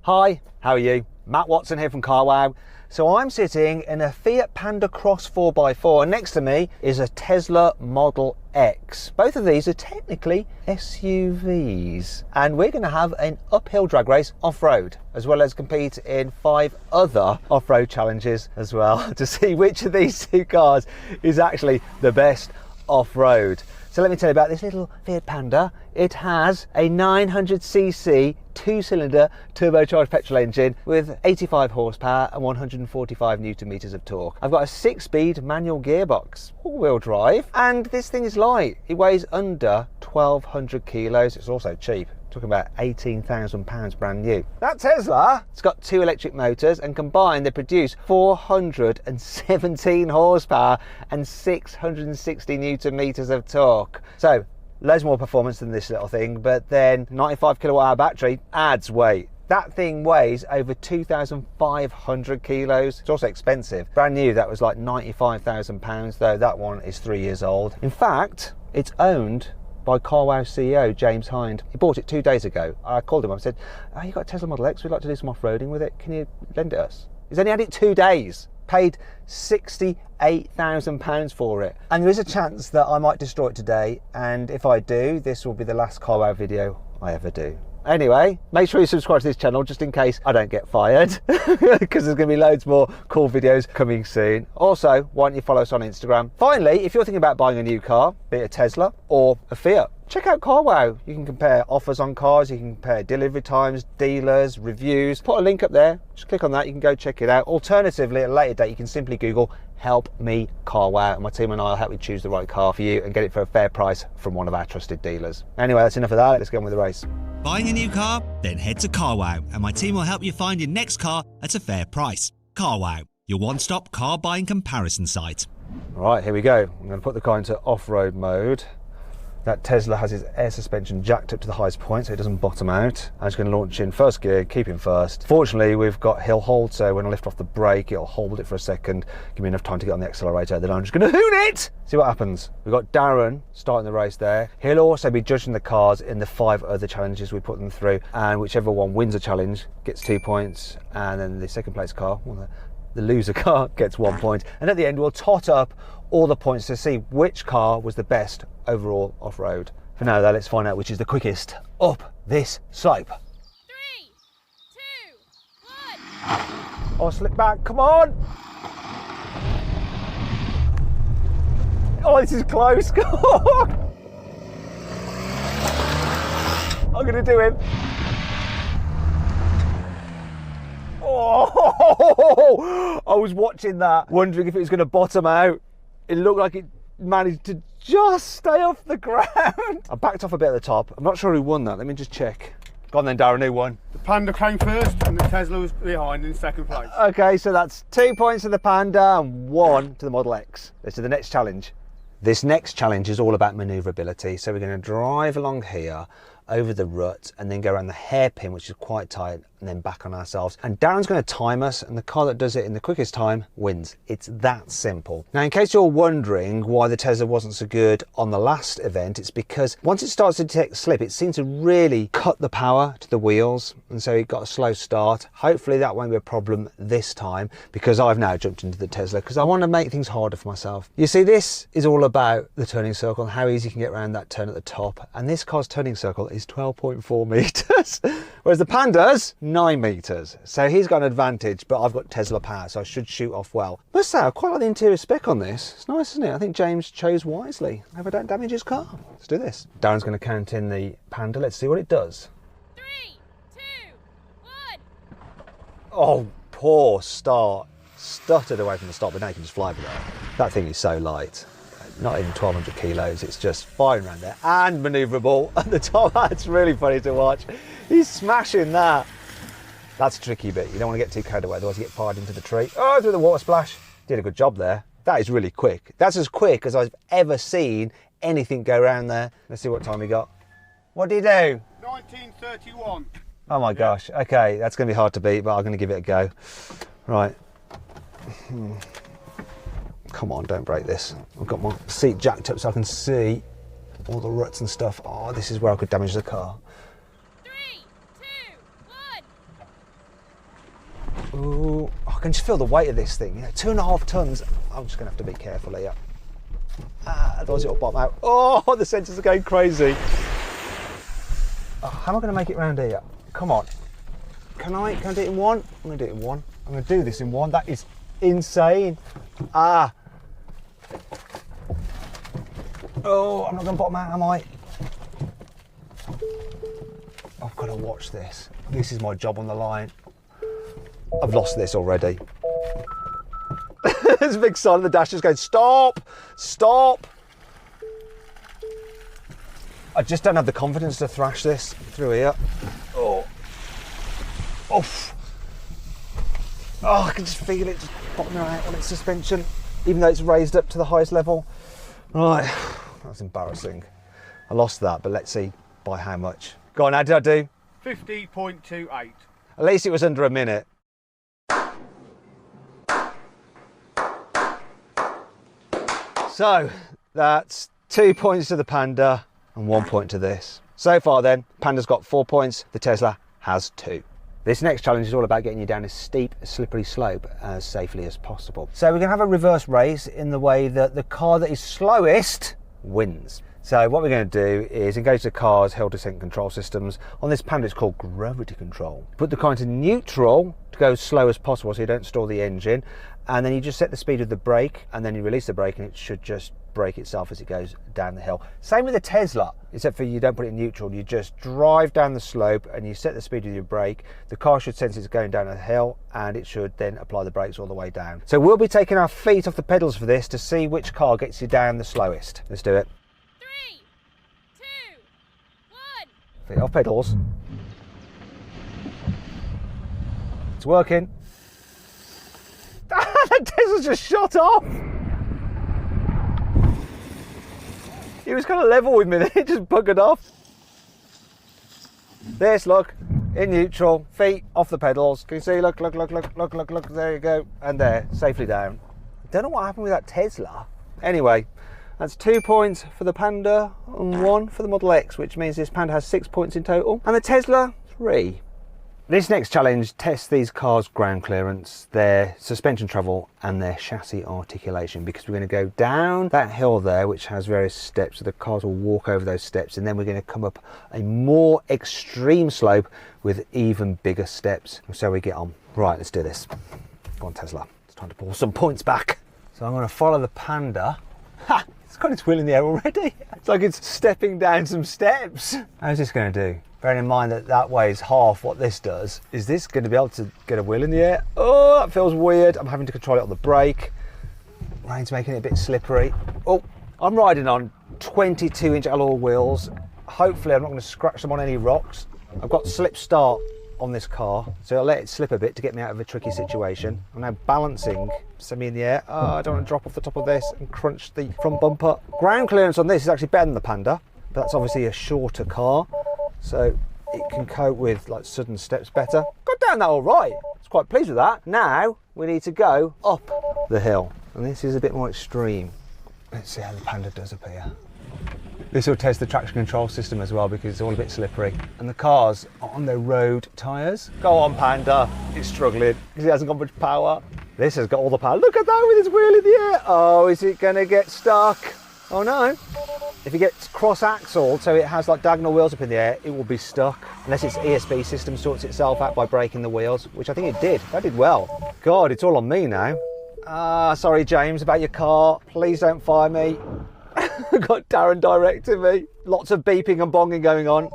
Hi, how are you? Matt Watson here from Carwow. So I'm sitting in a Fiat Panda Cross 4x4 and next to me is a Tesla Model X. Both of these are technically SUVs and we're going to have an uphill drag race off-road as well as compete in 5 other off-road challenges as well to see which of these two cars is actually the best off-road. So let me tell you about this little Fiat Panda. It has a 900cc 2-cylinder turbocharged petrol engine with 85 horsepower and 145 newton meters of torque. I've got a 6-speed manual gearbox, all-wheel drive, and this thing is light. It weighs under 1,200 kilos. It's also cheap. Talking about £18,000 brand new. That Tesla, it's got 2 electric motors and combined they produce 417 horsepower and 660 newton meters of torque. So loads more performance than this little thing, but then 95 kilowatt hour battery adds weight. That thing weighs over 2,500 kilos. It's also expensive. Brand new, that was like £95,000, though that one is 3 years old. In fact, it's owned by Carwow CEO James Hind. He bought it 2 days ago. I called him up and said, oh, you got a Tesla Model X, we'd like to do some off-roading with it. Can you lend it us? He's only had it 2 days. Paid £68,000 for it. And there is a chance that I might destroy it today. And if I do, this will be the last Carwow video I ever do. Anyway, make sure you subscribe to this channel just in case I don't get fired because there's going to be loads more cool videos coming soon. Also, why don't you follow us on Instagram? Finally, if you're thinking about buying a new car, be it a Tesla or a Fiat, check out Carwow. You can compare offers on cars, you can compare delivery times, dealers, reviews. Put a link up there, just click on that, you can go check it out. Alternatively, at a later date, you can simply Google Help Me Carwow and my team and I will help you choose the right car for you and get it for a fair price from one of our trusted dealers. Anyway, that's enough of that, let's get on with the race. Buying a new car? Then head to Carwow and my team will help you find your next car at a fair price. Carwow, your one-stop car buying comparison site. Right, here we go. I'm going to put the car into off-road mode. That Tesla has its air suspension jacked up to the highest point so it doesn't bottom out. I'm just going to launch in first gear, keep in first. Fortunately, we've got hill hold, so when I lift off the brake, it'll hold it for a second, give me enough time to get on the accelerator, then I'm just going to hoon it! See what happens. We've got Darren starting the race there. He'll also be judging the cars in the 5 other challenges we put them through, and whichever one wins a challenge gets 2 points, and then the second place car, well, the loser car gets 1 point, and at the end we'll tot up all the points to see which car was the best overall off-road. For now though, let's find out which is the quickest up this slope. 3, 2, 1. Oh, slip back, come on! Oh, this is close. I'm gonna do him. Oh, I was watching that, wondering if it was going to bottom out. It looked like it managed to just stay off the ground. I backed off a bit at the top. I'm not sure who won that. Let me just check. Go on then, Darren, who won? The Panda came first and the Tesla was behind in second place. Okay, so that's 2 points to the Panda and 1 to the Model X. Let's do the next challenge. This next challenge is all about manoeuvrability. So we're going to drive along here, over the rut, and then go around the hairpin, which is quite tight, and then back on ourselves. And Darren's going to time us, and the car that does it in the quickest time wins. It's that simple. Now, in case you're wondering why the Tesla wasn't so good on the last event, it's because once it starts to detect slip, it seemed to really cut the power to the wheels, and so it got a slow start. Hopefully that won't be a problem this time, because I've now jumped into the Tesla, because I want to make things harder for myself. You see, this is all about the turning circle and how easy you can get around that turn at the top, and this car's turning circle is 12.4 meters, whereas the Panda's 9 meters. So he's got an advantage, but I've got Tesla power, so I should shoot off well. Must say, I quite like the interior spec on this. It's nice, isn't it? I think James chose wisely. I hope I don't damage his car. Let's do this. Darren's going to count in the Panda. Let's see what it does. 3, 2, 1. Oh, poor start. Stuttered away from the start, but now you can just fly with it. That thing is so light. Not even 1,200 kilos, it's just flying around there and manoeuvrable at the top. That's really funny to watch. He's smashing that. That's a tricky bit. You don't want to get too carried away, otherwise you get fired into the tree. Oh, through the water splash. Did a good job there. That is really quick. That's as quick as I've ever seen anything go around there. Let's see what time we got. What did he do? 1931. Oh my gosh. Okay, that's going to be hard to beat, but I'm going to give it a go. Right. Come on, don't break this. I've got my seat jacked up so I can see all the ruts and stuff. Oh, this is where I could damage the car. 3, 2, 1. Ooh, I can just feel the weight of this thing. You know, 2.5 tons. I'm just going to have to be careful here. Otherwise it'll bottom out. Oh, the sensors are going crazy. Oh, how am I going to make it round here? Come on. Can I do it in one? I'm going to do it in one. I'm going to do this in one. That is insane. Oh, I'm not going to bottom out, am I? I've got to watch this. This is my job on the line. I've lost this already. There's a big sign on the dash just going, stop, stop. I just don't have the confidence to thrash this through here. Oh, I can just feel it just bottoming out on its suspension, even though it's raised up to the highest level. Right, that's embarrassing. I lost that, but let's see by how much. Go on, how did I do? 50.28. At least it was under a minute. So that's 2 points to the Panda and 1 point to this. So far then, Panda's got 4 points, the Tesla has 2. This next challenge is all about getting you down a steep, slippery slope as safely as possible. So we're going to have a reverse race in the way that the car that is slowest wins. So what we're going to do is engage the car's hill descent control systems. On this Panda it's called gravity control. Put the car into neutral to go as slow as possible so you don't stall the engine, and then you just set the speed of the brake and then you release the brake and it should just brake itself as it goes down the hill. Same with the Tesla, except for you don't put it in neutral, you just drive down the slope and you set the speed of your brake. The car should sense it's going down a hill and it should then apply the brakes all the way down. So we'll be taking our feet off the pedals for this to see which car gets you down the slowest. Let's do it. 3, 2, 1. Feet off pedals. It's working. The Tesla's just shot off. He was kind of level with me, then it just buggered off. This, look, in neutral, feet off the pedals. Can you see? Look, there you go. And there, safely down. Don't know what happened with that Tesla. Anyway, that's 2 points for the Panda and 1 for the Model X, which means this Panda has 6 points in total, and the Tesla, 3. This next challenge tests these cars' ground clearance, their suspension travel and their chassis articulation, because we're going to go down that hill there which has various steps, so the cars will walk over those steps, and then we're going to come up a more extreme slope with even bigger steps. So we get on. Right, let's do this. Go on Tesla, it's time to pull some points back. So I'm going to follow the Panda. Ha! It's got its wheel in the air already. It's like it's stepping down some steps. How's this going to do? Bearing in mind that that weighs half what this does. Is this going to be able to get a wheel in the air? Oh, that feels weird. I'm having to control it on the brake. Rain's making it a bit slippery. Oh, I'm riding on 22-inch alloy wheels. Hopefully I'm not going to scratch them on any rocks. I've got slip start on this car, so I'll let it slip a bit to get me out of a tricky situation. I'm now balancing semi in the air. Oh, I don't want to drop off the top of this and crunch the front bumper. Ground clearance on this is actually better than the Panda, but that's obviously a shorter car, so it can cope with like sudden steps better. Got down that all right. I was quite pleased with that. Now we need to go up the hill, and this is a bit more extreme. Let's see how the Panda does up here. This will test the traction control system as well, because it's all a bit slippery. And the cars are on their road tyres. Go on Panda, it's struggling because it hasn't got much power. This has got all the power. Look at that with its wheel in the air. Oh, is it gonna get stuck? Oh no. If it gets cross-axled, so it has like diagonal wheels up in the air, it will be stuck. Unless its ESP system sorts itself out by braking the wheels, which I think it did. That did well. God, it's all on me now. Sorry James about your car. Please don't fire me. I've got Darren directing me. Lots of beeping and bonging going on.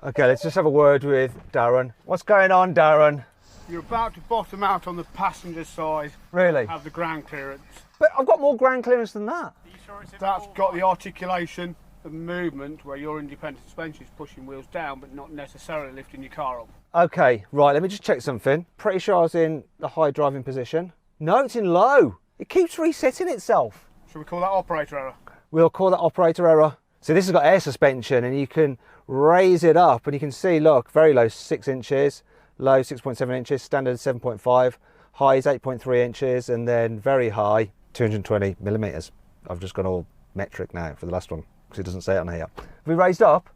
Okay, let's just have a word with Darren. What's going on, Darren? You're about to bottom out on the passenger side. Really? Have the ground clearance. But I've got more ground clearance than that. Are you sure it's in That's all got right? the articulation of movement where your independent suspension is pushing wheels down but not necessarily lifting your car up. Okay, right, let me just check something. Pretty sure I was in the high driving position. No, it's in low. It keeps resetting itself. Should we call that operator error? We'll call that operator error. So this has got air suspension, and you can raise it up and you can see, look, very low 6 inches, low 6.7 inches, standard 7.5, high is 8.3 inches, and then very high 220 millimeters. I've just gone all metric now for the last one because it doesn't say it on here. Have we raised up?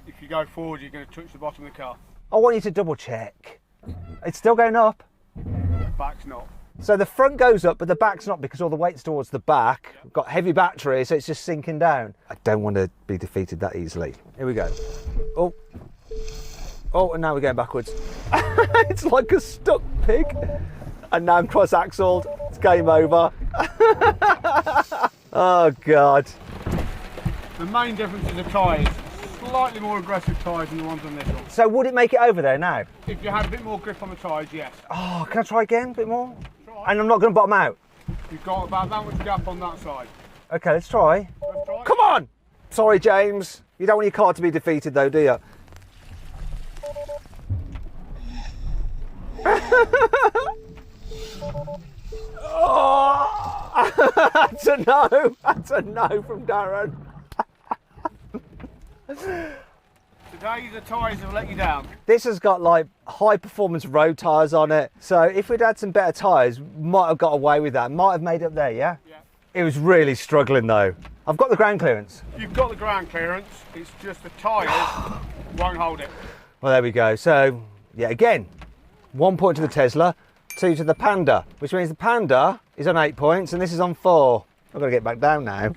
If you go forward, you're going to touch the bottom of the car. I want you to double check. It's still going up. Back's not. So the front goes up, but the back's not because all the weight's towards the back. We've got heavy battery, so it's just sinking down. I don't want to be defeated that easily. Here we go. Oh. Oh, and now we're going backwards. It's like a stuck pig. And now I'm cross-axled. It's game over. Oh, God. The main difference is the tyres. Slightly more aggressive tyres than the ones on this one. So would it make it over there now? If you had a bit more grip on the tyres, yes. Oh, can I try again a bit more? Try. And I'm not going to bottom out? You've got about that much gap on that side. Okay, let's try. Let's try. Come on! Sorry, James. You don't want your car to be defeated though, do you? Oh, that's a no. That's a no from Darren. Today the tyres have let you down. This has got like high performance road tyres on it. So if we'd had some better tyres, might have got away with that. Might have made it up there, yeah? Yeah. It was really struggling though. I've got the ground clearance. You've got the ground clearance, it's just the tyres won't hold it. Well, there we go. So, yeah, again, 1 point to the Tesla, 2 to the Panda, which means the Panda is on 8 points and this is on 4. I've got to get back down now.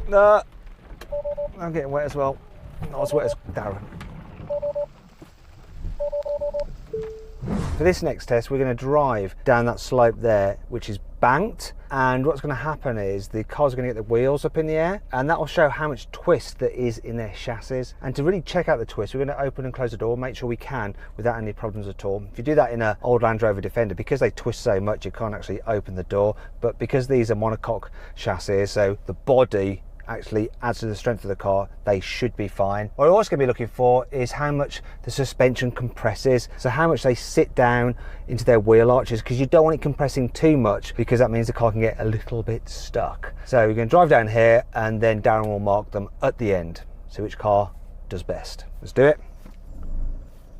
No, I'm getting wet as well. Not as wet as Darren. For this next test, we're going to drive down that slope there, which is banked. And what's going to happen is the car's going to get the wheels up in the air, and that will show how much twist there is in their chassis. And to really check out the twist, we're going to open and close the door, make sure we can without any problems at all. If you do that in an old Land Rover Defender, because they twist so much, you can't actually open the door. But because these are monocoque chassis, so the body actually adds to the strength of the car, they should be fine. What we're also going to be looking for is how much the suspension compresses, so how much they sit down into their wheel arches, because you don't want it compressing too much, because that means the car can get a little bit stuck. So we're going to drive down here and then Darren will mark them at the end, so which car does best. Let's do it.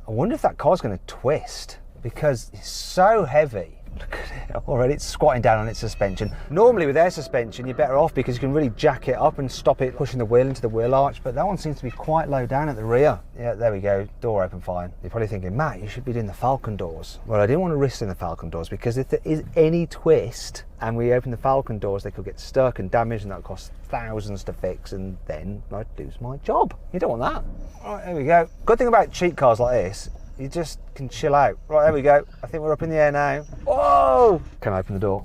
I wonder if that car's going to twist, because it's so heavy. Look at it already, it's squatting down on its suspension. Normally with air suspension you're better off because you can really jack it up and stop it pushing the wheel into the wheel arch, but that one seems to be quite low down at the rear. Yeah, there we go, door open fine. You're probably thinking, Matt, you should be doing the Falcon doors. Well, I didn't want to risk doing the Falcon doors because if there is any twist and we open the Falcon doors, they could get stuck and damaged and that costs thousands to fix, and then I'd lose my job. You don't want that. All right, there we go. Good thing about cheap cars like this, you just can chill out. Right, there we go. I think we're up in the air now. Whoa! Can I open the door?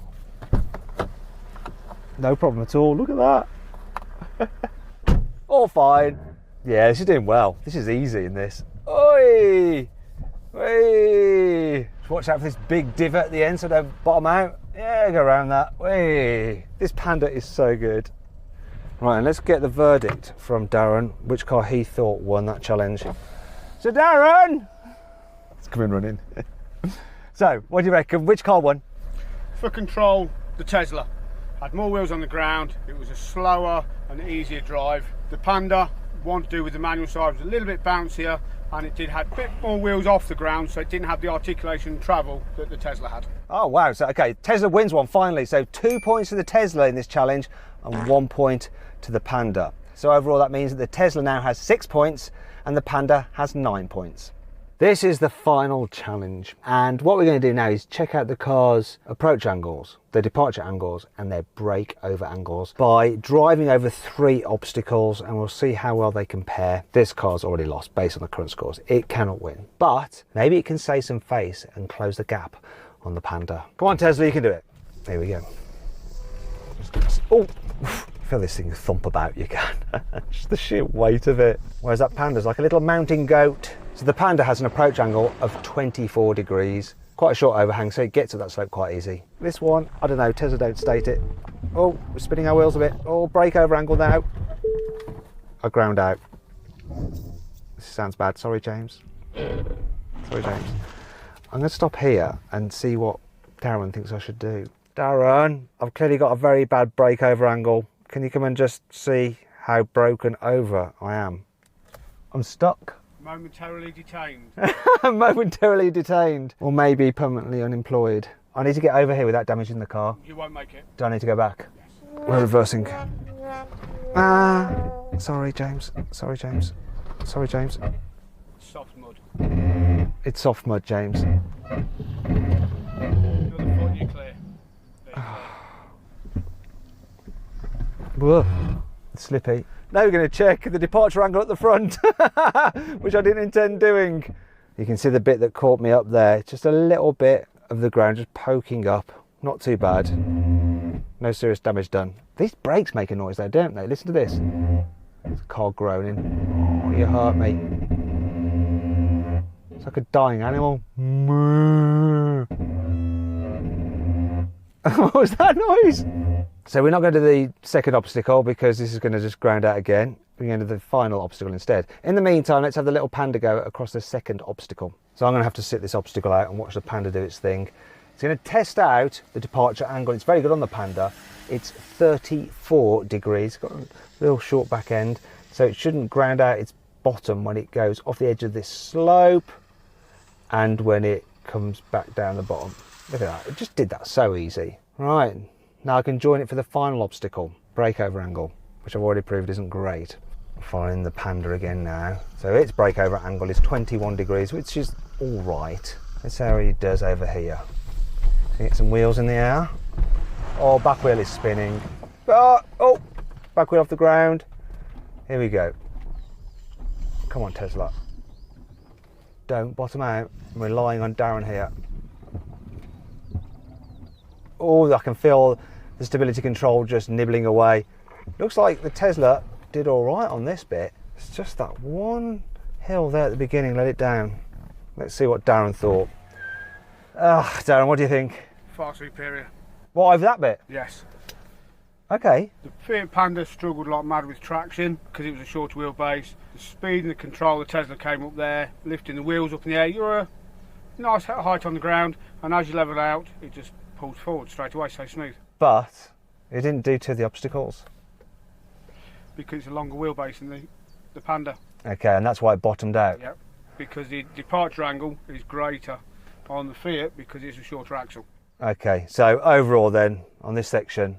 No problem at all. Look at that. All fine. Yeah, she's doing well. This is easy in this. Oi! Whee! Watch out for this big divot at the end so I don't bottom out. Yeah, go around that. Whee! This Panda is so good. Right, and let's get the verdict from Darren, which car he thought won that challenge. So Darren! Come in running. So, what do you reckon? Which car won? For control, the Tesla. Had more wheels on the ground, it was a slower and easier drive. The Panda, one to do with the manual side, was a little bit bouncier, and it did have a bit more wheels off the ground, so it didn't have the articulation and travel that the Tesla had. Oh wow, so okay, Tesla wins one finally. So 2 points to the Tesla in this challenge and 1 point to the Panda. So overall that means that the Tesla now has 6 points and the Panda has 9 points. This is the final challenge, and what we're going to do now is check out the car's approach angles, their departure angles and their brake over angles by driving over 3 obstacles, and we'll see how well they compare. This car's already lost based on the current scores. It cannot win, but maybe it can save some face and close the gap on the Panda. Come on Tesla, you can do it. Here we go. Oh, feel this thing thump about, you can. Just the sheer weight of it. Whereas that Panda's like a little mountain goat. So the Panda has an approach angle of 24 degrees. Quite a short overhang, so it gets to that slope quite easy. This one, I don't know, Tesla don't state it. Oh, we're spinning our wheels a bit. Oh, brake over angle now. I ground out. This sounds bad, sorry James. Sorry James. I'm gonna stop here and see what Darren thinks I should do. Darren, I've clearly got a very bad brake over angle. Can you come and just see how broken over I am? I'm stuck. Momentarily detained. Momentarily detained. Or maybe permanently unemployed. I need to get over here without damaging the car. You won't make it. Do I need to go back? Yes. We're reversing. Sorry James. Sorry James. Sorry James. Soft mud. It's soft mud, James. Another foot, you're clear. Whoa, it's slippy. Now we're going to check the departure angle at the front, which I didn't intend doing. You can see the bit that caught me up there. Just a little bit of the ground just poking up. Not too bad. No serious damage done. These brakes make a noise though, don't they? Listen to this. It's a car groaning. Oh, you hurt me. It's like a dying animal. What was that noise? So we're not going to do the second obstacle because this is going to just ground out again. We're going to do the final obstacle instead. In the meantime, let's have the little panda go across the second obstacle. So I'm going to have to sit this obstacle out and watch the panda do its thing. It's going to test out the departure angle. It's very good on the panda. It's 34 degrees, got a real short back end, so it shouldn't ground out its bottom when it goes off the edge of this slope and when it comes back down the bottom. Look at that, it just did that so easy. Right, now I can join it for the final obstacle, breakover angle, which I've already proved isn't great. I'm following the panda again now. So its breakover angle is 21 degrees, which is all right. Let's see how he does over here. So get some wheels in the air. Oh, back wheel is spinning. Oh, back wheel off the ground. Here we go. Come on, Tesla. Don't bottom out. I'm relying on Darren here. Oh, I can feel the stability control just nibbling away. Looks like the Tesla did all right on this bit. It's just that one hill there at the beginning let it down. Let's see what Darren thought. Darren, what do you think? Far superior. What, over that bit? Yes. Okay. The Fiat Panda struggled like mad with traction because it was a short wheelbase. The speed and the control, the Tesla came up there, lifting the wheels up in the air. You're a nice height on the ground, and as you level out, it just pulls forward straight away, so smooth. But it didn't do two of the obstacles. Because it's a longer wheelbase than the Panda. Okay, and that's why it bottomed out. Yep. Because the departure angle is greater on the Fiat because it's a shorter axle. Okay, so overall then, on this section,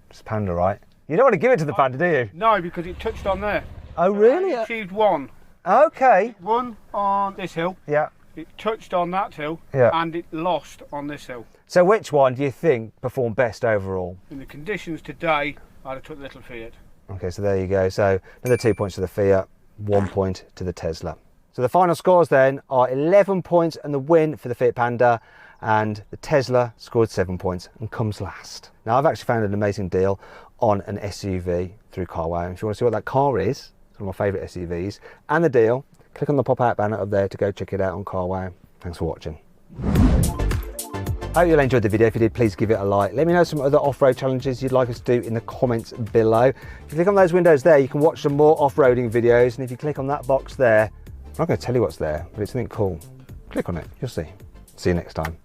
it's Panda, right? You don't want to give it to the Panda, do you? No, because it touched on there. Oh, So really? it achieved one. Okay. One on this hill. Yeah. It touched on that hill. Yeah. And it lost on this hill. So which one do you think performed best overall? In the conditions today, I'd have took the little Fiat. Okay, so there you go. So another 2 points to the Fiat, 1 point to the Tesla. So the final scores then are 11 points and the win for the Fiat Panda, and the Tesla scored 7 points and comes last. Now I've actually found an amazing deal on an SUV through Carwow. If you want to see what that car is, it's one of my favourite SUVs, and the deal, click on the pop-out banner up there to go check it out on Carwow. Thanks for watching. I hope you enjoyed the video. If you did, please give it a like. Let me know some other off-road challenges you'd like us to do in the comments below. If you click on those windows there, you can watch some more off-roading videos, and if you click on that box there, I'm not going to tell you what's there, but it's something cool. Click on it, you'll see. See you next time.